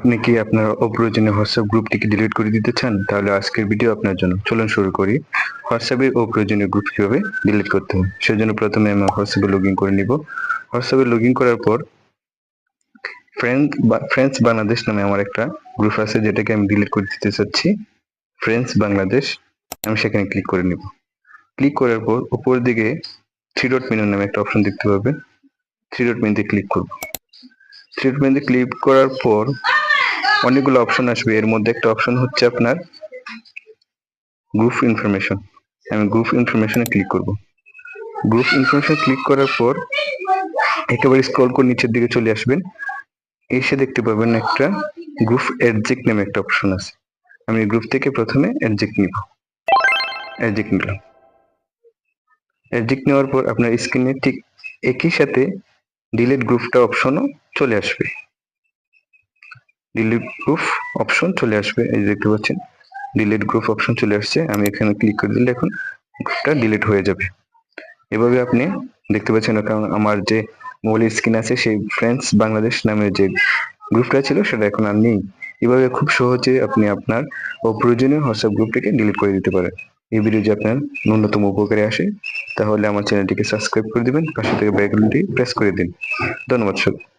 আপনি কি আপনার অপ্রয়োজনীয় হোয়াটসঅ্যাপ গ্রুপটিকে ডিলিট করে দিতে চান? তাহলে আজকের ভিডিও আপনার জন্য। চলুন শুরু করি। হোয়াটসঅ্যাপে অপ্রয়োজনীয় গ্রুপ কিভাবে ডিলিট করতে হয় সেজন্য প্রথমে আমি হোয়াটসঅ্যাপে লগ ইন করে নিব। হোয়াটসঅ্যাপে লগ ইন করার পর ফ্রেন্ডস বাংলাদেশ নামে আমার একটা গ্রুপ আছে, যেটাকে আমি ডিলিট করে দিতে চাচ্ছি। ফ্রেন্ডস বাংলাদেশ, আমি সেখানে ক্লিক করে নিব। ক্লিক করার পর উপর দিকে থ্রি ডট মেনু নামে একটা অপশন দেখতে পাবেন। থ্রি ডট মেনুতে ক্লিক করব। থ্রি ডট মেনুতে ক্লিক করার পর অনেকগুলো অপশন আসবে। এর মধ্যে একটা অপশন হচ্ছে আপনার গ্রুপ ইনফরমেশন। আমি গ্রুপ ইনফরমেশনে ক্লিক করব। গ্রুপ ইনফরমেশন ক্লিক করার পর একেবারে স্ক্রল করে নিচের দিকে চলে আসবেন। এসে দেখতে পাবেন একটা গ্রুপ অ্যাডজেক্ট নামে একটা অপশন আছে। আমি গ্রুপ থেকে প্রথমে অ্যাডজেক্ট নিব। অ্যাডজেক্ট নিলাম। অ্যাডজেক্ট নেওয়ার পর আপনার স্ক্রিনে ঠিক একই সাথে ডিলিট গ্রুপটা অপশনও চলে আসবে। ডিলিট গ্রুপ অপশন চলে আসবে, এই দেখতে পাচ্ছেন ডিলিট গ্রুপ অপশন চলে আসছে। আমি এখানে ক্লিক করে দিলে এখন গ্রুপটা ডিলিট হয়ে যাবে। এভাবে আপনি দেখতে পাচ্ছেন, কারণ আমার যে মোবাইল স্ক্রিন আছে সেই ফ্রেন্ডস বাংলাদেশ নামের যে গ্রুপটা ছিল সেটা এখন আর নেই। এভাবে খুব সহজে আপনি আপনার অপ্রয়োজনীয় হোয়াটসঅ্যাপ গ্রুপটিকে ডিলিট করে দিতে পারেন। এই ভিডিও যদি আপনার ন্যূনতম উপকারে আসে তাহলে আমার চ্যানেলটিকে সাবস্ক্রাইব করে দিবেন, পাশে থেকে বেল আইকনটি প্রেস করে দিন। ধন্যবাদ সবাই।